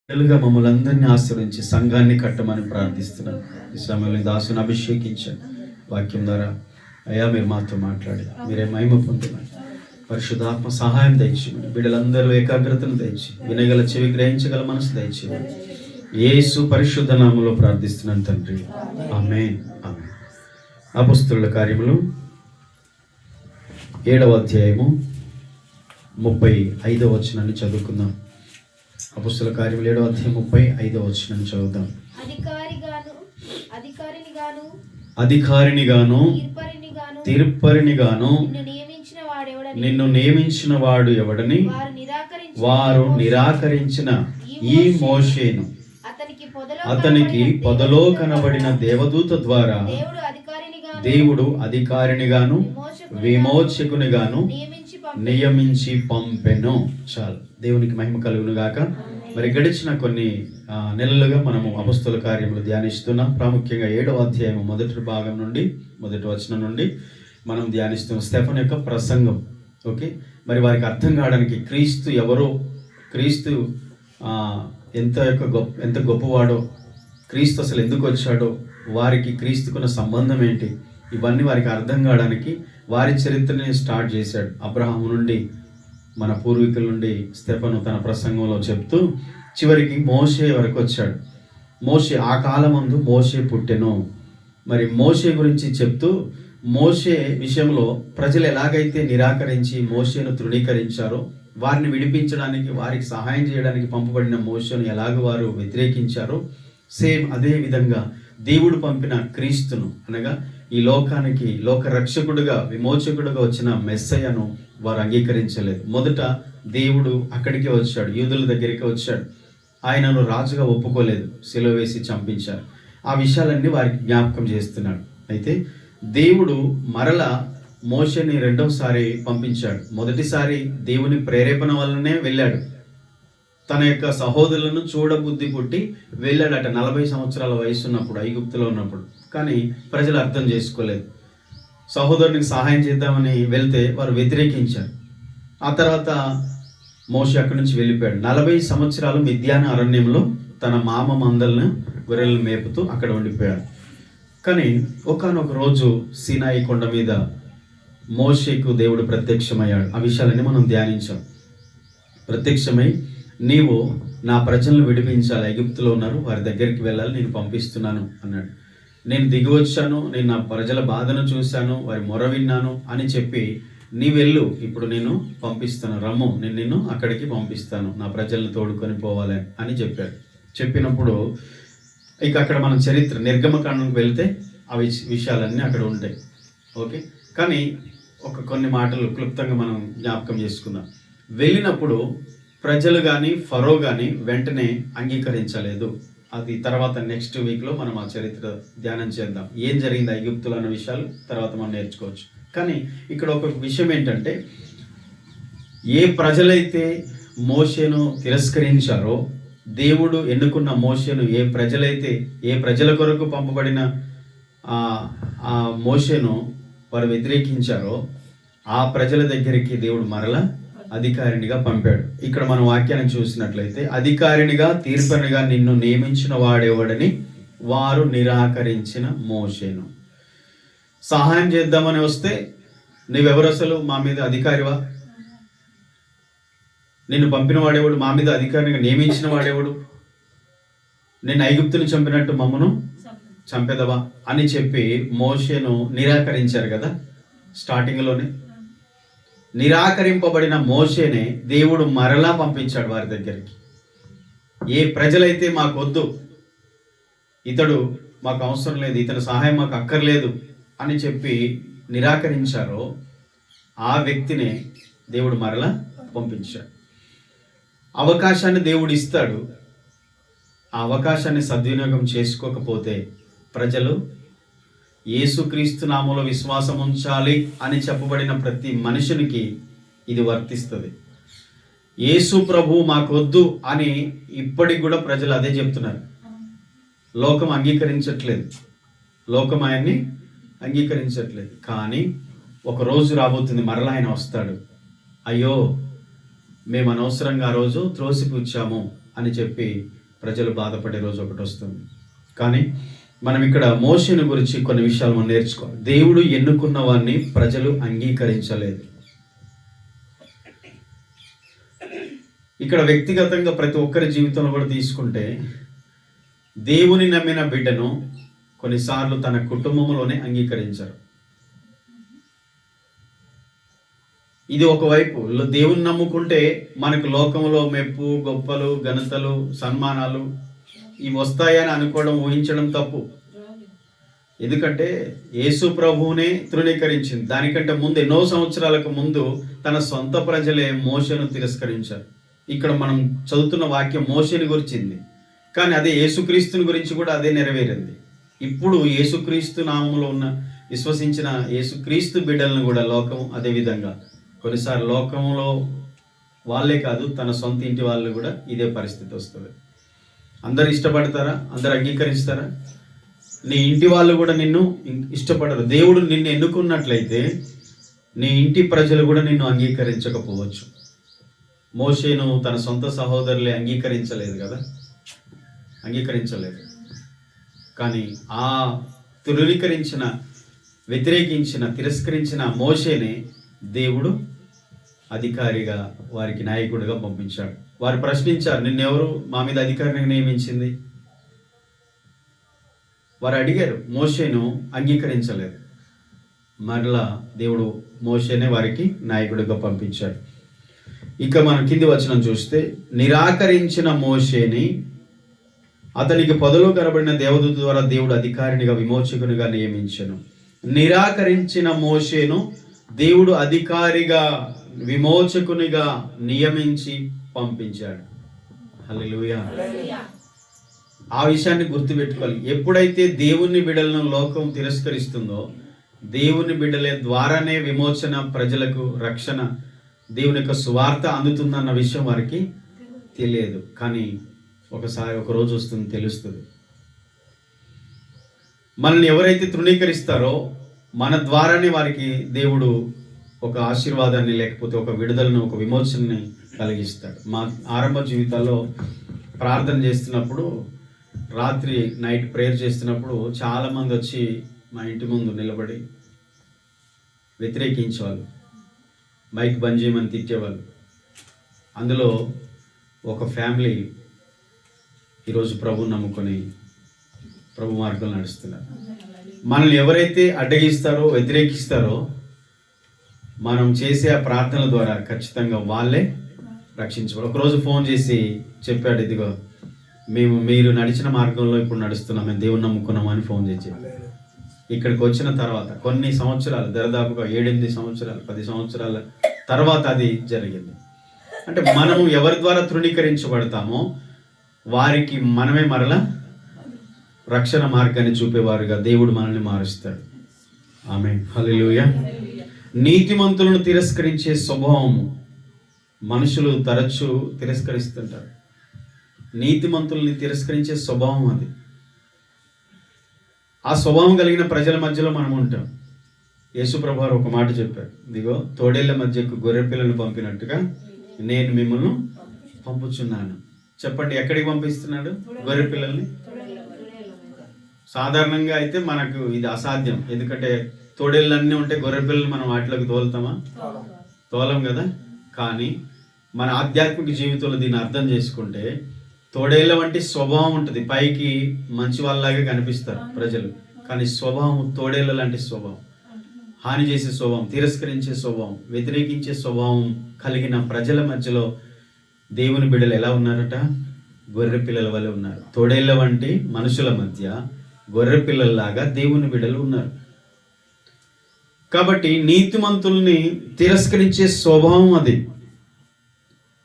తెలుగా మమ్మల్ని అందరినీ ఆశ్రయించి సంఘాన్ని కట్టమని ప్రార్థిస్తున్నాను. ఈ సమయంలో దాసుని అభిషేకించాను. వాక్యం ద్వారా అయ్యా మీరు మాతో మాట్లాడి మీరే మహిమ పొందుమని, పరిశుద్ధాత్మ సహాయం దయచేయమని, బిడ్డలందరూ ఏకాగ్రతను దయచి వినగల చెవి గ్రహించగల మనసు దయచేయమని యేసు పరిశుద్ధ నామములో ప్రార్థిస్తున్నాను తండ్రి. ఆమేన్. ఆమేన్. అపొస్తలుల కార్యములు 7వ అధ్యాయము 35వ వచనాన్ని చదువుకుందాం. అపొస్తలుల కార్యములు 7వ అధ్యాయం 35వ వచనాన్ని చదువుదాం. అధికారినిగాను తీర్పరినిగాను నిన్ను నియమించిన వాడు ఎవడని వారు నిరాకరించిన ఈ మోషేను అతనికి పొదలో కనబడిన దేవదూత ద్వారా దేవుడు అధికారినిగాను విమోచకునిగాను నియమించి పంపెను. చాలు, దేవునికి మహిమ కలుగును గాక. మరి గడిచిన కొన్ని నెలలుగా మనము అపొస్తలుల కార్యములు ధ్యానిస్తున్నాం. ప్రాముఖ్యంగా 7వ అధ్యాయం మొదటి భాగం నుండి మొదటి వచనం నుండి మనం ధ్యానిస్తున్నాం. స్టెఫన్ యొక్క ప్రసంగం. ఓకే, మరి వారికి అర్థం కావడానికి క్రీస్తు ఎవరో, క్రీస్తు ఎంత గొప్పవాడో, క్రీస్తు అసలు ఎందుకు వచ్చాడో, వారికి క్రీస్తుకున్న సంబంధం ఏంటి, ఇవన్నీ వారికి అర్థం కావడానికి వారి చరిత్రని స్టార్ట్ చేశాడు. అబ్రహాము నుండి, మన పూర్వీకుల నుండి స్టెఫను తన ప్రసంగంలో చెప్తూ చివరికి మోషే వరకు వచ్చాడు. మోషే, ఆ కాలమందు మోషే పుట్టెను. మరి మోషే గురించి చెప్తూ మోషే విషయంలో ప్రజలు ఎలాగైతే నిరాకరించి మోషేను తృణీకరించారో, వారిని విడిపించడానికి, వారికి సహాయం చేయడానికి పంపబడిన మోషేను ఎలాగ వారు వ్యతిరేకించారో, సేమ్ అదే విధంగా దేవుడు పంపిన క్రీస్తును, అనగా ఈ లోకానికి లోక రక్షకుడుగా విమోచకుడుగా వచ్చిన మెస్సయ్యను వారు అంగీకరించలేదు. మొదట దేవుడు అక్కడికే వచ్చాడు, యూదుల దగ్గరికి వచ్చాడు. ఆయనను రాజుగా ఒప్పుకోలేదు, సిలువ వేసి చంపించారు. ఆ విషయాలన్నీ వారికి జ్ఞాపకం చేస్తున్నాడు. అయితే దేవుడు మరల మోషేని రెండవసారి పంపించాడు. మొదటిసారి దేవుని ప్రేరేపణ వల్లనే వెళ్ళాడు. తన యొక్క సహోదరులను చూడబుద్ధి పుట్టి వెళ్ళాడట 40 సంవత్సరాల వయసు ఉన్నప్పుడు, ఐగుప్తులో ఉన్నప్పుడు. కానీ ప్రజలు అర్థం చేసుకోలేదు. సహోదరునికి సహాయం చేద్దామని వెళ్తే వారు వ్యతిరేకించారు. ఆ తర్వాత మోషే అక్కడి నుంచి వెళ్ళిపోయాడు. 40 సంవత్సరాలు మిద్యాను అరణ్యంలో తన మామ మందలను గొర్రెలను మేపుతూ అక్కడ ఉండిపోయాడు. కానీ ఒకానొక రోజు సీనాయి కొండ మీద మోషేకు దేవుడు ప్రత్యక్షమయ్యాడు. ఆ విషయాలన్నీ మనం ధ్యానించాం. ప్రత్యక్షమై, నీవు నా ప్రజలను విడిపించాలి, ఐగుప్తులో ఉన్నారు, వారి దగ్గరికి వెళ్ళాలి, నేను పంపిస్తున్నాను అన్నాడు. నేను దిగి వచ్చాను, నేను నా ప్రజల బాధను చూశాను, వారి మొర విన్నాను అని చెప్పి, నీ వెళ్ళు, ఇప్పుడు నేను పంపిస్తాను, రమ్ము, నేను నిన్ను అక్కడికి పంపిస్తాను, నా ప్రజలను తోడుకొని పోవాలి అని చెప్పాడు. చెప్పినప్పుడు ఇక అక్కడ మనం చరిత్ర నిర్గమకాండంకి వెళ్తే ఆ విషయాలన్నీ అక్కడ ఉంటాయి. ఓకే, కానీ కొన్ని మాటలు క్లుప్తంగా మనం జ్ఞాపకం చేసుకుందాం. వెళ్ళినప్పుడు ప్రజలు కానీ ఫరో కానీ వెంటనే అంగీకరించలేదు. అది తర్వాత నెక్స్ట్ వీక్లో మనం ఆ చరిత్ర ధ్యానం చేద్దాం. ఏం జరిగింది ఐగుప్తులో అన్న విషయాలు తర్వాత మనం నేర్చుకోవచ్చు. కానీ ఇక్కడ ఒక విషయం ఏంటంటే, ఏ ప్రజలైతే మోషేను తిరస్కరించారో, దేవుడు ఎన్నుకున్న మోషేను ఏ ప్రజల కొరకు పంపబడిన ఆ మోషేను వారు వ్యతిరేకించారో, ఆ ప్రజల దగ్గరికి దేవుడు మరలా అధికారినిగా పంపాడు. ఇక్కడ మనం వాక్యాన్ని చూసినట్లయితే, అధికారినిగా తీర్పనిగా నిన్ను నియమించిన వాడెవడని వారు నిరాకరించిన మోషేను. సహాయం చేద్దామని వస్తే, నువ్వెవరు అసలు మా మీద అధికారివా, నిన్ను పంపిన వాడేవాడు, మా మీద అధికారినిగా నియమించిన వాడేవాడు, నేను ఐగుప్తుని చంపినట్టు మమ్మను చంపేదవా అని చెప్పి మోషేను నిరాకరించారు కదా. స్టార్టింగ్లోనే నిరాకరింపబడిన మోషేనే దేవుడు మరలా పంపించాడు వారి దగ్గరికి. ఏ ప్రజలైతే మాకొద్దు, ఇతడు మాకు అవసరం లేదు, ఇతని సహాయం మాకు అక్కర్లేదు అని చెప్పి నిరాకరించారో, ఆ వ్యక్తినే దేవుడు మరలా పంపించాడు. అవకాశాన్ని దేవుడు ఇస్తాడు. ఆ అవకాశాన్ని సద్వినియోగం చేసుకోకపోతే ప్రజలు యేసుక్రీస్తు నామములో విశ్వాసం ఉంచాలి అని చెప్పబడిన ప్రతి మనుషునికి ఇది వర్తిస్తుంది. యేసు ప్రభు మాకొద్దు అని ఇప్పటికి కూడా ప్రజలు అదే చెప్తున్నారు. లోకం అంగీకరించట్లేదు, లోకం ఆయన్ని అంగీకరించట్లేదు. కానీ ఒక రోజు రాబోతుంది, మరలా ఆయన వస్తాడు. అయ్యో మేము అనవసరంగా ఆ రోజు త్రోసిపుచ్చాము అని చెప్పి ప్రజలు బాధపడే రోజు ఒకటి వస్తుంది. కానీ మనం ఇక్కడ మోషేను గురించి కొన్ని విషయాలు మనం నేర్చుకోవాలి. దేవుడు ఎన్నుకున్న వారిని ప్రజలు అంగీకరించలేదు. ఇక్కడ వ్యక్తిగతంగా ప్రతి ఒక్కరి జీవితంలో కూడా తీసుకుంటే, దేవుని నమ్మిన బిడ్డను కొన్నిసార్లు తన కుటుంబంలోనే అంగీకరించారు. ఇది ఒకవైపు. దేవుని నమ్ముకుంటే మనకు లోకంలో మెప్పు, గొప్పలు, ఘనతలు, సన్మానాలు ఇవి వస్తాయని అనుకోవడం, ఊహించడం తప్పు. ఎందుకంటే యేసు ప్రభువునే తృణీకరించింది. దానికంటే ముందు ఎన్నో సంవత్సరాలకు ముందు తన సొంత ప్రజలే మోషేను తిరస్కరించారు. ఇక్కడ మనం చదువుతున్న వాక్యం మోషేని గురించింది, కానీ అదే యేసుక్రీస్తుని గురించి కూడా అదే నెరవేరింది. ఇప్పుడు యేసుక్రీస్తు నామములో ఉన్న విశ్వసించిన యేసుక్రీస్తు బిడ్డలను కూడా లోకం అదే విధంగా కొన్నిసార్లు లోకంలో వాళ్ళే కాదు, తన సొంత ఇంటి వాళ్ళు కూడా ఇదే పరిస్థితి వస్తుంది. అందరు ఇష్టపడతారా? అందరు అంగీకరిస్తారా? నీ ఇంటి వాళ్ళు కూడా నిన్ను ఇష్టపడరు. దేవుడు నిన్ను ఎన్నుకున్నట్లయితే నీ ఇంటి ప్రజలు కూడా నిన్ను అంగీకరించకపోవచ్చు. మోషేను తన సొంత సహోదరులే అంగీకరించలేదు కదా, అంగీకరించలేదు. కానీ ఆ వ్యతిరేకించిన తిరస్కరించిన మోషేనే దేవుడు అధికారిగా, వారికి నాయకుడిగా పంపించాడు. వారు ప్రశ్నించారు, నిన్నెవరు మా మీద అధికారిని నియమించింది? వారు అడిగారు, మోషేను అంగీకరించలేదు. మరలా దేవుడు మోషేనే వారికి నాయకుడిగా పంపించాడు. ఇక మనం కింది వచనం చూస్తే, నిరాకరించిన మోషేని అతనికి పొదలో కనబడిన దేవదూత ద్వారా దేవుడు అధికారినిగా, విమోచకునిగా నియమించెను. నిరాకరించిన మోషేను దేవుడు అధికారిగా, విమోచకునిగా నియమించి పంపించాడు. హల్లెలూయా. ఆ విషయాన్ని గుర్తుపెట్టుకోవాలి. ఎప్పుడైతే దేవుని బిడ్డలను లోకం తిరస్కరిస్తుందో, దేవుని బిడ్డల ద్వారానే విమోచన, ప్రజలకు రక్షణ, దేవుని యొక్క సువార్త అందుతుందన్న విషయం వారికి తెలియదు. కానీ ఒక రోజు వస్తుంది, తెలుస్తుంది. మనల్ని ఎవరైతే తృణీకరిస్తారో మన ద్వారానే వారికి దేవుడు ఒక ఆశీర్వాదాన్ని, లేకపోతే ఒక విడుదలను, ఒక విమోచనని కలిగిస్తాడు. మా ఆరంభ జీవితాల్లో ప్రార్థన చేస్తున్నప్పుడు, రాత్రి నైట్ ప్రేయర్ చేస్తున్నప్పుడు చాలామంది వచ్చి మా ఇంటి ముందు నిలబడి వ్యతిరేకించేవాళ్ళు, మైక్ బంద్ చేయమని తిట్టేవాళ్ళు. అందులో ఒక ఫ్యామిలీ ఈరోజు ప్రభువుని నమ్ముకొని ప్రభు మార్గంలో నడుస్తున్నారు. మనల్ని ఎవరైతే అడ్డగిస్తారో, వ్యతిరేకిస్తారో, మనం చేసే ఆ ప్రార్థనల ద్వారా ఖచ్చితంగా వాళ్ళే రక్షించబడు. ఒకరోజు ఫోన్ చేసి చెప్పాడు, ఇదిగో మీరు నడిచిన మార్గంలో ఇప్పుడు నడుస్తున్నాం, మేము దేవుని నమ్ముకున్నాము అని ఫోన్ చేసి. ఇక్కడికి వచ్చిన తర్వాత కొన్ని సంవత్సరాలు, దరిదాపుగా 7-8 సంవత్సరాలు, 10 సంవత్సరాల తర్వాత అది జరిగింది. అంటే మనము ఎవరి ద్వారా తృణీకరించబడతామో వారికి మనమే మరలా రక్షణ మార్గాన్ని చూపేవారుగా దేవుడు మనల్ని మారుస్తాడు. ఆమేన్. హల్లెలూయా. నీతిమంతులను తిరస్కరించే స్వభావము మనుషులు తరచూ తిరస్కరిస్తుంటారు. నీతిమంతుల్ని తిరస్కరించే స్వభావం అది. ఆ స్వభావం కలిగిన ప్రజల మధ్యలో మనం ఉంటాం. యేసుప్రభు వారు ఒక మాట చెప్పారు, ఇదిగో తోడేళ్ల మధ్యకు గొర్రె పిల్లలను పంపినట్టుగా నేను మిమ్మల్ని పంపుచున్నాను. చెప్పండి, ఎక్కడికి పంపిస్తున్నాడు గొర్రె పిల్లల్ని? సాధారణంగా అయితే మనకు ఇది అసాధ్యం. ఎందుకంటే తోడేళ్ళన్నీ ఉంటే గొర్రె పిల్లలు మనం వాటిలోకి తోలుతామా? తోలం కదా. కానీ మన ఆధ్యాత్మిక జీవితంలో దీన్ని అర్థం చేసుకుంటే, తోడేళ్ళ వంటి స్వభావం ఉంటుంది. పైకి మంచి వాళ్ళలాగా కనిపిస్తారు ప్రజలు, కానీ స్వభావం తోడేళ్ళ లాంటి స్వభావం, హాని చేసే స్వభావం, తిరస్కరించే స్వభావం, వ్యతిరేకించే స్వభావం కలిగిన ప్రజల మధ్యలో దేవుని బిడ్డలు ఎలా ఉన్నారట? గొర్రె పిల్లల వలె ఉన్నారు. తోడేళ్ళ వంటి మనుషుల మధ్య గొర్రె పిల్లల్లాగా దేవుని బిడ్డలు ఉన్నారు. కాబట్టి నీతిమంతుల్ని తిరస్కరించే స్వభావం అది.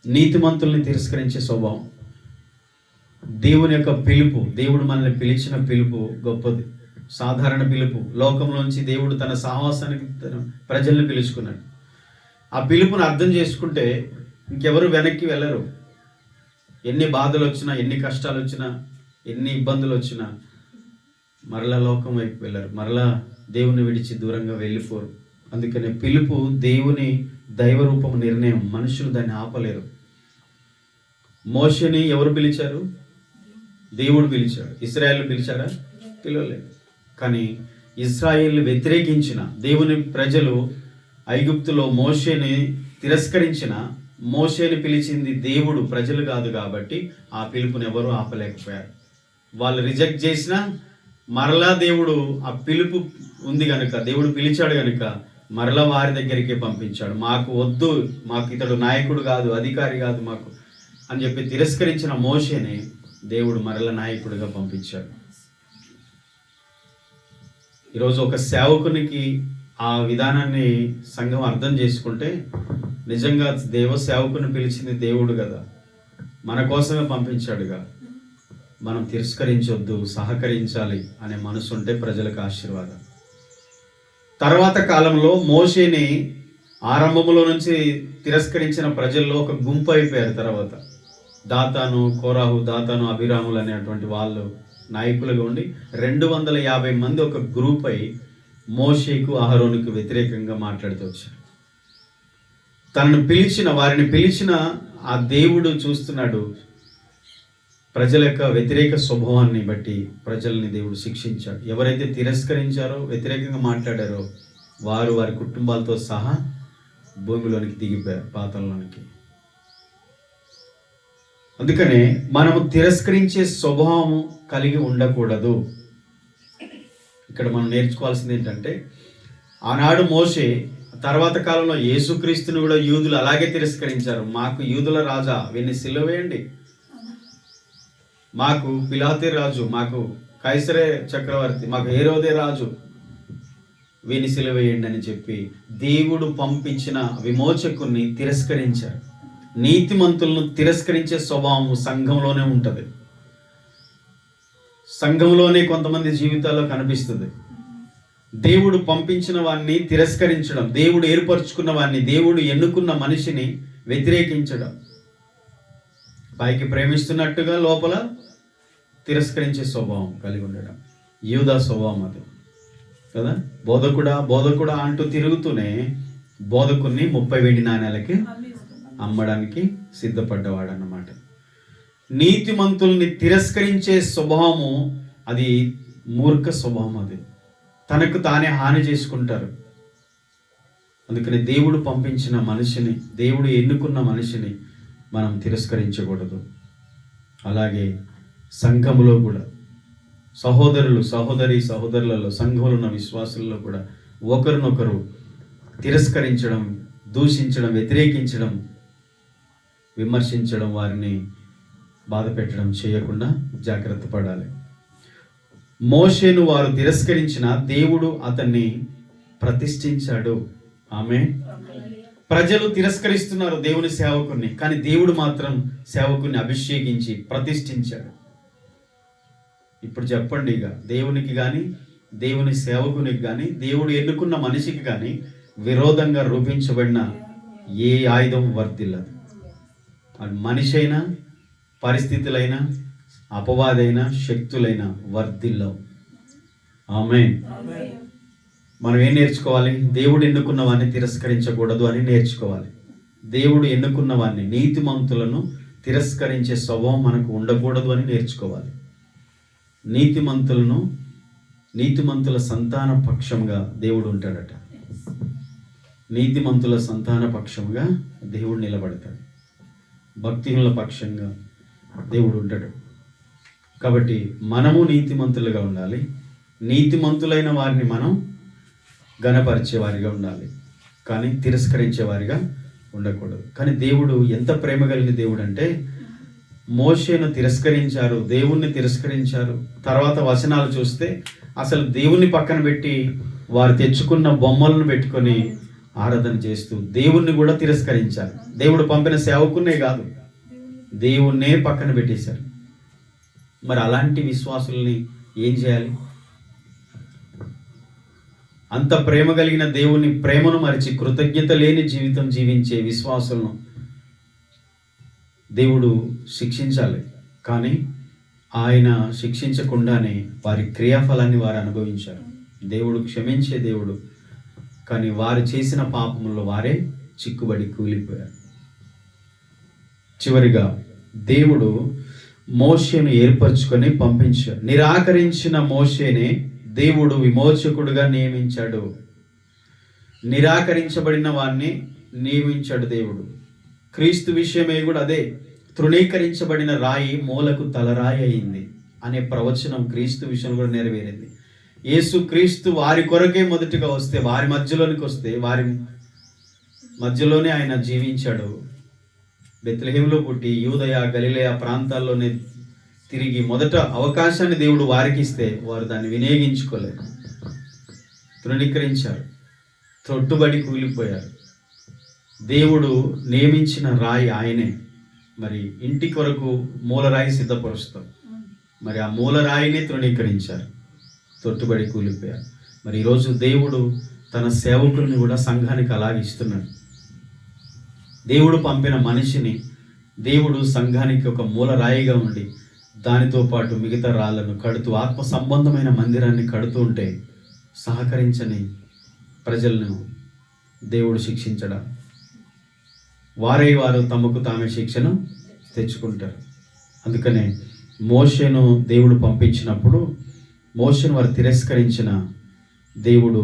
నీతిమంతుల్ని తిరస్కరించే స్వభావం. దేవుని యొక్క పిలుపు, దేవుడు మనల్ని పిలిచిన పిలుపు గొప్పది. సాధారణ పిలుపు. లోకంలోంచి దేవుడు తన సహవాసానికి ప్రజల్ని పిలుచుకున్నాడు. ఆ పిలుపును అర్థం చేసుకుంటే ఇంకెవరు వెనక్కి వెళ్ళరు. ఎన్ని బాధలు వచ్చినా, ఎన్ని కష్టాలు వచ్చినా, ఎన్ని ఇబ్బందులు వచ్చినా మరలా లోకం వైపు వెళ్ళరు, మరలా దేవుని విడిచి దూరంగా వెళ్ళిపోరు. అందుకనే పిలుపు దేవుని దైవరూపం, నిర్ణయం. మనుషులు దాన్ని ఆపలేరు. మోషేని ఎవరు పిలిచారు? దేవుడు పిలిచాడు. ఇశ్రాయేలు పిలిచాడా? పిలవలేదు. కానీ ఇశ్రాయేలు వ్యతిరేకించిన దేవుని ప్రజలు ఐగుప్తులో మోషేని తిరస్కరించిన, మోషేని పిలిచింది దేవుడు, ప్రజలు కాదు. కాబట్టి ఆ పిలుపుని ఎవరు ఆపలేకపోయారు. వాళ్ళు రిజెక్ట్ చేసినా మరలా దేవుడు ఆ పిలుపు ఉంది కనుక, దేవుడు పిలిచాడు కనుక మరలా వారి దగ్గరికి పంపించాడు. మాకు వద్దు, మాకు ఇతడు నాయకుడు కాదు, అధికారి కాదు మాకు అని చెప్పి తిరస్కరించిన మోషేని దేవుడు మరల నాయకుడిగా పంపించాడు. ఈరోజు ఒక సేవకునికి ఆ విధానాన్ని సంఘం అర్థం చేసుకుంటే, నిజంగా సేవకుని పిలిచింది దేవుడు కదా, మన కోసమే పంపించాడుగా, మనం తిరస్కరించొద్దు, సహకరించాలి అనే మనసు ఉంటే ప్రజలకు ఆశీర్వాదం. తర్వాత కాలంలో మోషేని ఆరంభంలో నుంచి తిరస్కరించిన ప్రజల్లో ఒక గుంపు అయిపోయారు. తర్వాత దాతాను, కోరాహు, దాతాను, అభిరాములు అనేటువంటి వాళ్ళు నాయకులుగా ఉండి 250 మంది ఒక గ్రూప్ అయి మోషేకు, అహరోనుకు వ్యతిరేకంగా మాట్లాడుతూ వచ్చారు. వారిని పిలిచిన ఆ దేవుడు చూస్తున్నాడు. ప్రజల యొక్క వ్యతిరేక స్వభావాన్ని బట్టి ప్రజల్ని దేవుడు శిక్షించాడు. ఎవరైతే తిరస్కరించారో, వ్యతిరేకంగా మాట్లాడారో వారు వారి కుటుంబాలతో సహా భూమిలోనికి దిగిపోయారు, పాతాళంలోనికి. అందుకనే మనము తిరస్కరించే స్వభావం కలిగి ఉండకూడదు. ఇక్కడ మనం నేర్చుకోవాల్సింది ఏంటంటే, ఆనాడు మోషే, తర్వాత కాలంలో యేసుక్రీస్తుని కూడా యూదులు అలాగే తిరస్కరించారు. మాకు యూదుల రాజా, వీన్ని సిలువ వేయండి, మాకు పిలాతే రాజు, మాకు కైసరే చక్రవర్తి, మాకు హేరోదే రాజు, వీని సిలువ వేయండి అని చెప్పి దేవుడు పంపించిన విమోచకుని తిరస్కరించారు. నీతిమంతులను తిరస్కరించే స్వభావం సంఘంలోనే ఉంటుంది. సంఘంలోనే కొంతమంది జీవితాల్లో కనిపిస్తుంది. దేవుడు పంపించిన వాడిని తిరస్కరించడం, దేవుడు ఏర్పరచుకున్న వాడిని, దేవుడు ఎన్నుకున్న మనిషిని వ్యతిరేకించడం, పైకి ప్రేమిస్తున్నట్టుగా లోపల తిరస్కరించే స్వభావం కలిగి ఉండడం, యూదా స్వభావం అది కదా. బోధకుడా అంటూ తిరుగుతూనే బోధకుని 30 వెండి నాణ్యాలకి అమ్మడానికి సిద్ధపడ్డవాడు అన్నమాట. నీతిమంతుల్ని తిరస్కరించే స్వభావము అది మూర్ఖ స్వభావం. అది తనకు తానే హాని చేసుకుంటారు. అందుకని దేవుడు పంపించిన మనిషిని, దేవుడు ఎన్నుకున్న మనిషిని మనం తిరస్కరించకూడదు. అలాగే సంఘములో కూడా సహోదరులలో సంఘంలో ఉన్న విశ్వాసులలో కూడా ఒకరినొకరు తిరస్కరించడం, దూషించడం, వ్యతిరేకించడం, విమర్శించడం, వారిని బాధ పెట్టడం చేయకుండా జాగ్రత్త పడాలి. మోషేను వారు తిరస్కరించిన దేవుడు అతన్ని ప్రతిష్ఠించాడు. ఆమేన్. ప్రజలు తిరస్కరిస్తున్నారు దేవుని సేవకుని, కానీ దేవుడు మాత్రం సేవకుని అభిషేకించి ప్రతిష్ఠించాడు. ఇప్పుడు చెప్పండి, ఇక దేవునికి కానీ, దేవుని సేవకునికి కానీ, దేవుడు ఎన్నుకున్న మనిషికి కానీ విరోధంగా రూపించబడిన ఏ ఆయుధం వర్ధిల్లదు. అది మనిషి అయినా, పరిస్థితులైనా, అపవాదైనా, శక్తులైనా వర్ధిల్లవు. ఆమేన్. మనం ఏం నేర్చుకోవాలి? దేవుడు ఎన్నుకున్న వాడిని తిరస్కరించకూడదు అని నేర్చుకోవాలి. దేవుడు ఎన్నుకున్న వాడిని, నీతిమంతులను తిరస్కరించే స్వభావం మనకు ఉండకూడదు అని నేర్చుకోవాలి. నీతిమంతుల సంతాన పక్షంగా దేవుడు ఉంటాడట. నీతిమంతుల సంతాన పక్షంగా దేవుడు నిలబడతాడు. భక్తిహీనుల పక్షంగా దేవుడు ఉంటాడు. కాబట్టి మనము నీతిమంతులుగా ఉండాలి. నీతిమంతులైన వారిని మనం ఘనపరిచే వారిగా ఉండాలి, కానీ తిరస్కరించే వారిగా ఉండకూడదు. కానీ దేవుడు ఎంత ప్రేమ కలిగిన దేవుడు అంటే, మోషేను తిరస్కరించారు, దేవుణ్ణి తిరస్కరించారు. తర్వాత వచనాలు చూస్తే అసలు దేవుణ్ణి పక్కన పెట్టి వారు తెచ్చుకున్న బొమ్మలను పెట్టుకొని ఆరాధన చేస్తూ దేవుణ్ణి కూడా తిరస్కరించారు. దేవుడు పంపిన సేవకున్నే కాదు, దేవుణ్ణే పక్కన పెట్టేశారు. మరి అలాంటి విశ్వాసుల్ని ఏం చేయాలి? అంత ప్రేమ కలిగిన దేవుని ప్రేమను మరిచి కృతజ్ఞత లేని జీవితం జీవించే విశ్వాసులను దేవుడు శిక్షించాలి. కానీ ఆయన శిక్షించకుండానే వారి క్రియాఫలాన్ని వారు అనుభవించారు. దేవుడు క్షమించే దేవుడు, కానీ వారు చేసిన పాపముల్లో వారే చిక్కుబడి కూలిపోయారు. చివరిగా దేవుడు మోషేను ఏర్పరచుకొని పంపించాడు. నిరాకరించిన మోషేనే దేవుడు విమోచకుడుగా నియమించాడు. నిరాకరించబడిన వారిని నియమించాడు దేవుడు. క్రీస్తు విషయమే కూడా అదే. తృణీకరించబడిన రాయి మూలకు తలరాయి అయింది అనే ప్రవచనం క్రీస్తు విషయంలో కూడా నెరవేరింది. యేసు క్రీస్తు వారి కొరకే మొదటిగా వస్తే, వారి మధ్యలోనికి వస్తే, వారి మధ్యలోనే ఆయన జీవించాడు. బెత్లెహేములో పుట్టి యూదయ గలిలయ ప్రాంతాల్లోనే తిరిగి మొదట అవకాశాన్ని దేవుడు వారికి ఇస్తే వారు దాన్ని వినియోగించుకోలేరు, తృణీకరించారు, తొట్టుబడి కూలిపోయారు. దేవుడు నియమించిన రాయి ఆయనే. మరి ఇంటి కొరకు మూలరాయి సిద్ధపరుస్తాం, మరి ఆ మూలరాయినే తృణీకరించారు, తొట్టుబడి కూలిపోయారు. మరి ఈరోజు దేవుడు తన సేవకుల్ని కూడా సంఘానికి అలాగే ఇస్తున్నాడు. దేవుడు పంపిన మనిషిని దేవుడు సంఘానికి ఒక మూలరాయిగా ఉండి దానితో పాటు మిగతా రాళ్లను కడుతూ ఆత్మ సంబంధమైన మందిరాన్ని కడుతూ ఉంటే సహకరించని ప్రజలను దేవుడు శిక్షించడం, వారు తమకు తామే శిక్షను తెచ్చుకుంటారు. అందుకనే మోషేను దేవుడు పంపించినప్పుడు మోషేను వారు తిరస్కరించిన దేవుడు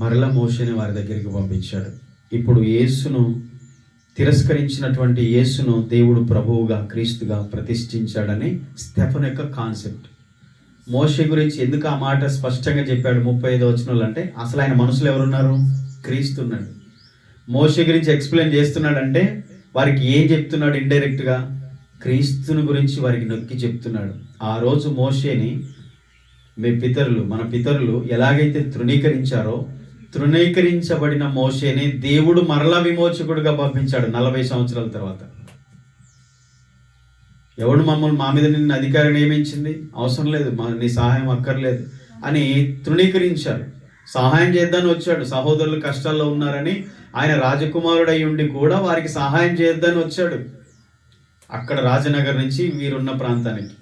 మరలా మోషేని వారి దగ్గరికి పంపించాడు. ఇప్పుడు యేసును తిరస్కరించినటువంటి యేసును దేవుడు ప్రభువుగా క్రీస్తుగా ప్రతిష్ఠించాడని స్టెఫన్ యొక్క కాన్సెప్ట్. మోషే గురించి ఎందుకు ఆ మాట స్పష్టంగా చెప్పాడు 35వ వచనంలో అంటే అసలు ఆయన మనసులో ఎవరున్నారు? క్రీస్తు ఉన్నాడు. మోషే గురించి ఎక్స్ప్లెయిన్ చేస్తున్నాడంటే వారికి ఏం చెప్తున్నాడు? ఇండైరెక్ట్గా క్రీస్తుని గురించి వారికి నొక్కి చెప్తున్నాడు. ఆ రోజు మోషేని మన పితరులు ఎలాగైతే తృణీకరించారో, తృణీకరించబడిన మోషేని దేవుడు మరలా విమోచకుడుగా పంపించాడు 40 సంవత్సరాల తర్వాత. ఎవడు మా మీద నిన్ను అధికారి నియమించింది? అవసరం లేదు, నీ సహాయం అక్కర్లేదు అని తృణీకరించారు. సహాయం చేద్దాని వచ్చాడు. సహోదరులు కష్టాల్లో ఉన్నారని ఆయన రాజకుమారుడై ఉండి కూడా వారికి సహాయం చేద్దాని వచ్చాడు. అక్కడ రాజనగర్ నుంచి వీరున్న ప్రాంతానికి,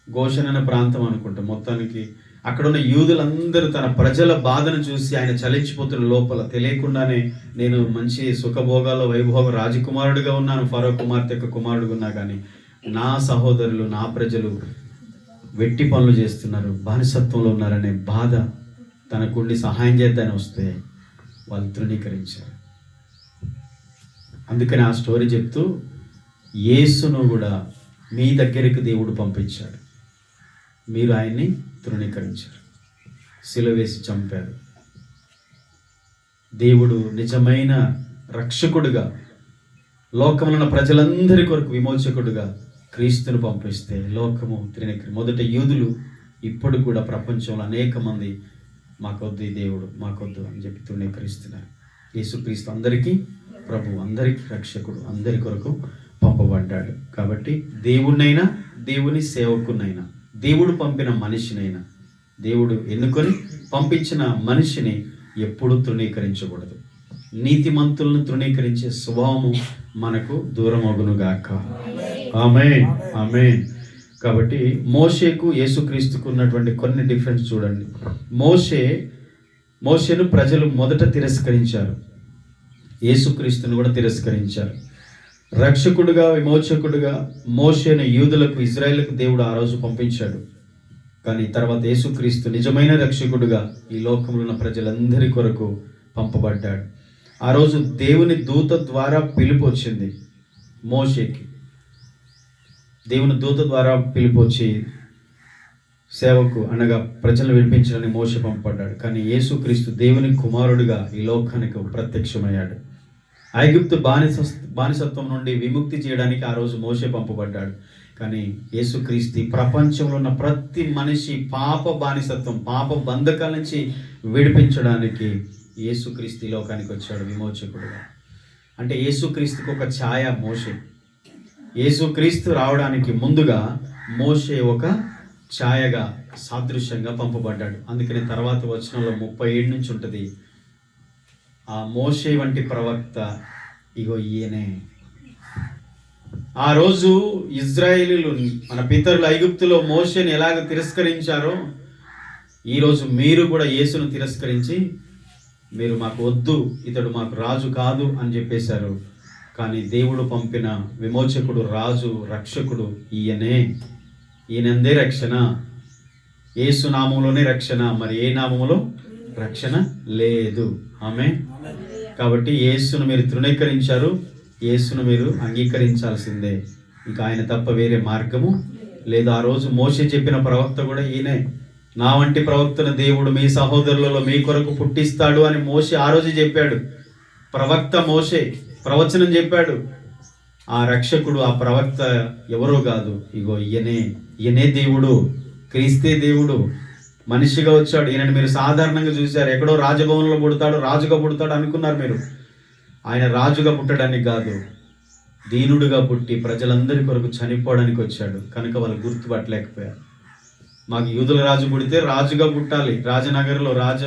గోషణ అనే ప్రాంతం అనుకుంటా, మొత్తానికి అక్కడ ఉన్న యూదులందరూ తన ప్రజల బాధను చూసి ఆయన చలించిపోతున్న లోపల తెలియకుండానే నేను మంచి సుఖభోగాల్లో వైభోగ రాజకుమారుడిగా ఉన్నాను, ఫరో కుమార్తె యొక్క కుమారుడుగా ఉన్నా కానీ నా సహోదరులు నా ప్రజలు వెట్టి పనులు చేస్తున్నారు, బానిసత్వంలో ఉన్నారనే బాధ తనకుండి సహాయం చేద్దాని వస్తే వాళ్ళు తృణీకరించారు. అందుకని ఆ స్టోరీ చెప్తూ యేసును కూడా మీ దగ్గరికి దేవుడు పంపించాడు, మీరు ఆయన్ని తృణీకరించారు, సిలువ వేసి చంపారు. దేవుడు నిజమైన రక్షకుడుగా, లోకంలో ఉన్న ప్రజలందరి కొరకు విమోచకుడుగా క్రీస్తును పంపిస్తే లోకము మొదట యూదులు, ఇప్పుడు కూడా ప్రపంచంలో అనేక మంది మాకొద్దు ఈ దేవుడు మాకొద్దు అని చెప్పి తృణీకరిస్తున్నారు. యేసుక్రీస్తు అందరికీ ప్రభు, అందరికీ రక్షకుడు, అందరి కొరకు పంపబడ్డాడు. కాబట్టి దేవుణ్ణైనా దేవుని సేవకునైనా దేవుడు పంపిన మనిషినైనా దేవుడు ఎన్నుకొని పంపించిన మనిషిని ఎప్పుడూ తృణీకరించకూడదు. నీతిమంతులను తృణీకరించే స్వభావము మనకు దూరమగునుగాక. ఆమేన్, ఆమేన్. కాబట్టి మోషేకు యేసుక్రీస్తుకు ఉన్నటువంటి కొన్ని డిఫరెన్స్ చూడండి. మోషేను ప్రజలు మొదట తిరస్కరించారు, యేసుక్రీస్తును కూడా తిరస్కరించారు. రక్షకుడుగా విమోచకుడుగా మోషేను యూదులకు, ఇజ్రాయేలుకు దేవుడు ఆ రోజు పంపించాడు. కానీ తర్వాత యేసుక్రీస్తు నిజమైన రక్షకుడుగా ఈ లోకంలో ఉన్న ప్రజలందరి కొరకు పంపబడ్డాడు. ఆ రోజు దేవుని దూత ద్వారా పిలుపు వచ్చింది మోషేకి. దేవుని దూత ద్వారా పిలుపు వచ్చి సేవకు అనగా ప్రజలను విడిపించడానికి మోషే పంపబడ్డాడు. కానీ యేసుక్రీస్తు దేవుని కుమారుడిగా ఈ లోకానికి ప్రత్యక్షమయ్యాడు. ఐగుప్తు బానిసత్వం నుండి విముక్తి చేయడానికి ఆ రోజు మోషే పంపబడ్డాడు. కానీ యేసుక్రీస్తు ప్రపంచంలో ఉన్న ప్రతి మనిషి పాప బానిసత్వం, పాప బంధకాల నుంచి విడిపించడానికి యేసుక్రీస్తు లోకానికి వచ్చాడు విమోచకుడుగా. అంటే యేసుక్రీస్తుకు ఒక ఛాయ మోషే. యేసుక్రీస్తు రావడానికి ముందుగా మోషే ఒక ఛాయగా, సాదృశ్యంగా పంపబడ్డాడు. అందుకని తర్వాత వచనంలో 37 నుంచి ఉంటుంది, ఆ మోషే వంటి ప్రవక్త ఇగో ఈయనే. ఆ రోజు ఇజ్రాయేలీలు, మన పితరులు ఐగుప్తులో మోషేని ఎలాగ తిరస్కరించారో ఈరోజు మీరు కూడా యేసును తిరస్కరించి మీరు మాకు వద్దు, ఇతడు మాకు రాజు కాదు అని చెప్పేశారు. కానీ దేవుడు పంపిన విమోచకుడు, రాజు, రక్షకుడు ఈయనందే రక్షణ. యేసు నామములోనే రక్షణ, మరి ఏ నామములో రక్షణ లేదు. ఆమేన్. కాబట్టి యేసును మీరు తృణీకరించారు, యేసును మీరు అంగీకరించాల్సిందే. ఇక ఆయన తప్ప వేరే మార్గము లేదు. ఆ రోజు మోషే చెప్పిన ప్రవక్త కూడా ఈయనే, నా వంటి ప్రవక్తను దేవుడు మీ సహోదరులలో మీ కొరకు పుట్టిస్తాడు అని మోషే ఆ రోజు చెప్పాడు. ప్రవక్త మోషే ప్రవచనం చెప్పాడు. ఆ రక్షకుడు, ఆ ప్రవక్త ఎవరో కాదు, ఇగో ఈయనే దేవుడు, క్రీస్తే దేవుడు. మనిషిగా వచ్చాడు. ఈయనని మీరు సాధారణంగా చూశారు, ఎక్కడో రాజభవనంలో పుడతాడు, రాజుగా పుడతాడు అనుకున్నారు మీరు. ఆయన రాజుగా పుట్టడానికి కాదు, దీనుడుగా పుట్టి ప్రజలందరి కొరకు చనిపోవడానికి వచ్చాడు. కనుక వాళ్ళు గుర్తుపట్టలేకపోయారు. మాకు యూదుల రాజు పుడితే రాజుగా పుట్టాలి, రాజనగర్లో రాజ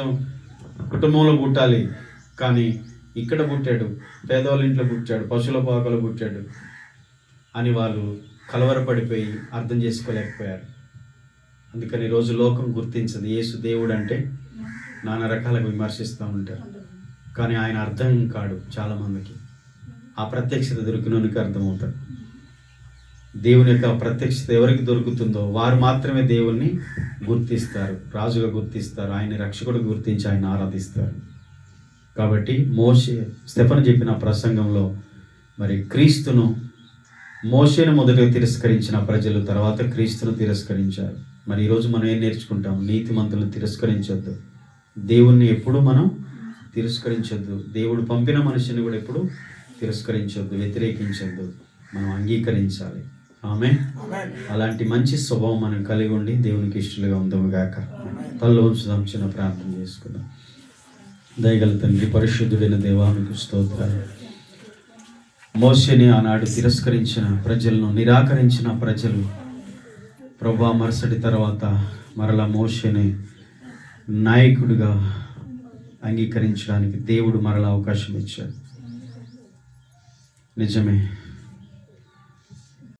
కుటుంబంలో పుట్టాలి, కానీ ఇక్కడ పుట్టాడు, పేదవాళ్ళ ఇంట్లో పుట్టాడు, పశువుల పాకలో పుట్టాడు అని వాళ్ళు కలవరపడిపోయి అర్థం చేసుకోలేకపోయారు. అందుకని ఈరోజు లోకం గుర్తించదు. యేసు దేవుడు అంటే నానా రకాలుగా విమర్శిస్తూ ఉంటారు, కానీ ఆయన అర్థం కాడు చాలామందికి. ఆ ప్రత్యక్షత దొరికినోనికి అర్థమవుతాడు. దేవుని యొక్క ప్రత్యక్షత ఎవరికి దొరుకుతుందో వారు మాత్రమే దేవుణ్ణి గుర్తిస్తారు, రాజుగా గుర్తిస్తారు, ఆయన రక్షకుడు గుర్తించి ఆయన ఆరాధిస్తారు. కాబట్టి స్టెఫను చెప్పిన ప్రసంగంలో మరి మోషేను మొదటగా తిరస్కరించిన ప్రజలు తర్వాత క్రీస్తును తిరస్కరించారు. మరి ఈరోజు మనం ఏం నేర్చుకుంటాం? నీతిమంతులను తిరస్కరించొద్దు, దేవుణ్ణి ఎప్పుడు మనం తిరస్కరించొద్దు, దేవుడు పంపిన మనిషిని కూడా ఎప్పుడు తిరస్కరించొద్దు, వ్యతిరేకించొద్దు, మనం అంగీకరించాలి. ఆమేన్. అలాంటి మంచి స్వభావం మనం కలిగి ఉండి దేవునికి ఇష్టలుగా ఉందాము గాక. తలలో ఉంచుదాం, చిన్న ప్రార్థన చేసుకుందాం. దయగల తండ్రి, పరిశుద్ధుడైన దేవా, మీకు స్తోత్రాలు. మోషేని ఆనాడు తిరస్కరించిన ప్రజలను, నిరాకరించిన ప్రజలు ప్రభువా మరుసటి తర్వాత మరలా మోషేని నాయకుడిగా అంగీకరించడానికి దేవుడు మరలా అవకాశం ఇచ్చాడు. నిజమే,